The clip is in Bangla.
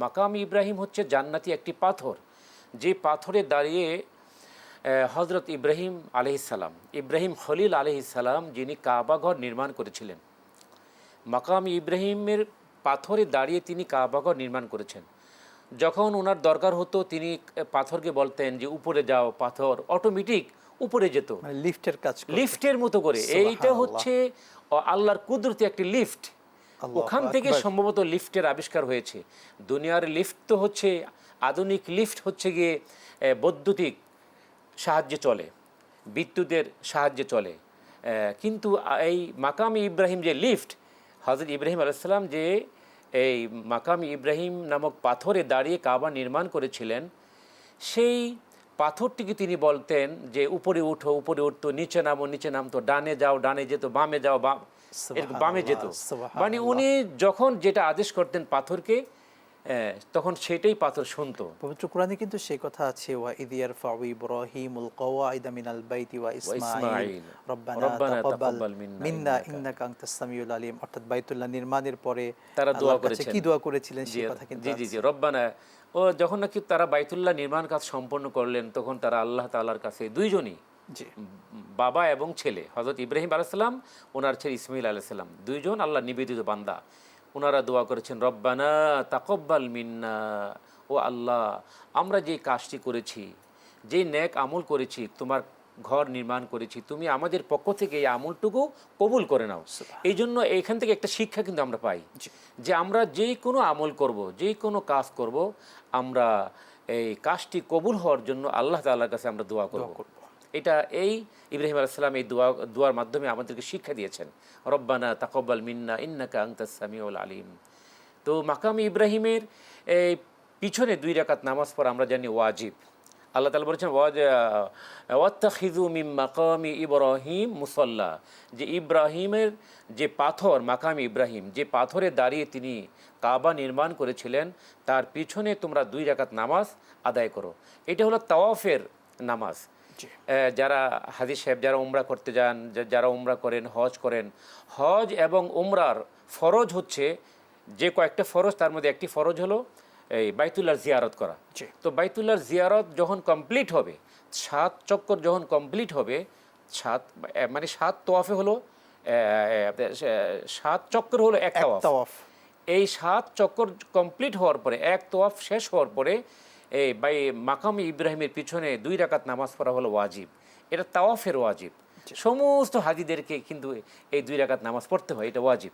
মাকাম ইব্রাহিম হচ্ছে জান্নাতি একটি পাথর, যে পাথরে দাঁড়িয়ে হজরত ইব্রাহিম আলহিসাল্লাম, ইব্রাহিম খলিল আলহিসাল্লাম, যিনি কাবাঘর নির্মাণ করেছিলেন, মাকাম ইব্রাহিমের পাথরে দাঁড়িয়ে তিনি কাবাঘর নির্মাণ করেছেন। যখন ওনার দরকার হতো তিনি পাথরকে বলতেন যে উপরে যাও, পাথর অটোমেটিক উপরে যেত, মানে লিফটের কাজ করতো। লিফটের মতো করে। এইটা হচ্ছে আল্লাহর কুদরতি একটি লিফট। ওখান থেকে সম্ভবত লিফটের আবিষ্কার হয়েছে। দুনিয়ার লিফট তো হচ্ছে, আধুনিক লিফট হচ্ছে গিয়ে বৈদ্যুতিক সাহায্যে চলে, বিদ্যুতের সাহায্যে চলে, কিন্তু এই মাকাম ইব্রাহিম যে লিফট, হযরত ইব্রাহিম আলাইহিস সালাম যে এই মাকাম ইব্রাহিম নামক পাথরে দাঁড়িয়ে কাবা নির্মাণ করেছিলেন, সেই পাথরটিকে তিনি বলতেন যে উপরে উঠো, উপরে উঠতো, নিচে নামো, নিচে নামতো, ডানে যাও, ডানে যেত, বামে যাও, বামে যেত। মানে উনি যখন যেটা আদেশ করতেন পাথরকে, তখন সেটাই পাথর শুনতো। পবিত্র কোরআনে কিন্তু সেই কথা আছে, ওয়া ইয ইয়ারফাউ ইব্রাহিমুল কওয়াইদা মিনাল বাইতি ওয়া ইসমাঈল রব্বানা তাকাব্বাল মিন্না ইন্নাকা আনতাস সামিউল আলিম। অর্থাৎ বাইতুল্লাহ নির্মাণের পরে তারা দোয়া করেছেন, কি দোয়া করেছিলেন সেই কথা কিন্তু জি জি জি রব্বানা। ও যখন নাকি তারা বাইতুল্লাহ নির্মাণ কাজ সম্পন্ন করলেন, তখন তারা আল্লাহ তাআলার কাছে দুইজনই, বাবা এবং ছেলে, হযরত ইব্রাহিম আলাইহিস সালাম, ওনার ছেলে ইসমাঈল আলাইহিস সালাম, দুইজন আল্লাহ নিবেদিত বান্দা, ওনারা দোয়া করেছেন রব্বানা তাকাব্বাল মিন্না, ও আল্লাহ আমরা যে কাজটি করেছি, যে নেক আমল করেছি, তোমার ঘর নির্মাণ করেছি, তুমি আমাদের পক্ষ থেকে এই আমলটুকু কবুল করে নাও। এই জন্য এইখান থেকে একটা শিক্ষা কিন্তু আমরা পাই যে আমরা যেই কোনো আমল করব, যেই কোনো কাজ করব, আমরা এই কাজটি কবুল হওয়ার জন্য আল্লাহ তাআলার কাছে আমরা দোয়া করব। এটা এই ইব্রাহিম আলাইহিস সালাম এই দোয়ার মাধ্যমে আমাদেরকে শিক্ষা দিয়েছেন, রব্বানা তাকাব্বাল মিন্না ইন্নাকা আনতাস সামিউল আলিম। তো মাকাম ইব্রাহিমের এই পিছনে 2 রাকাত নামাজ পড়া আমরা জানি ওয়াজিব। আল্লাহ তাআলা বলেছেন ওয়াত্তাখিযু মিন মাকামি ইব্রাহিম মুসাল্লা, যে ইব্রাহিমের যে পাথর, মাকাম ইব্রাহিম যে পাথরে দাঁড়িয়ে তিনি কাবা নির্মাণ করেছিলেন, তার পিছনে তোমরা 2 রাকাত নামাজ আদায় করো। এটা হলো তাওয়াফের নামাজ। যারা হাজী সাহেব, যারা উমরা করতে যান, যারা উমরা করেন, হজ করেন, হজ এবং উমরার ফরজ হচ্ছে যে কয়েকটা ফরজ, তার মধ্যে একটি ফরজ হলো এই বাইতুল্লাহর জিয়ারত করা। তো বাইতুল্লাহর জিয়ারত যখন কমপ্লিট হবে, 7 চক্কর যখন কমপ্লিট হবে, 7 তোয়াফে হলো 7 চক্কর হলো এক তাওয়াফ। এই 7 চক্কর কমপ্লিট হওয়ার পরে, এক তোয়াফ শেষ হওয়ার পরে এই মাকাম ইব্রাহিমের পিছনে 2 রাকাত নামাজ পড়া হলো ওয়াজিব। এটা তাওয়াফের ওয়াজিব। সমস্ত হাজিদেরকে কিন্তু এই 2 রাকাত নামাজ পড়তে হয়, এটা ওয়াজিব।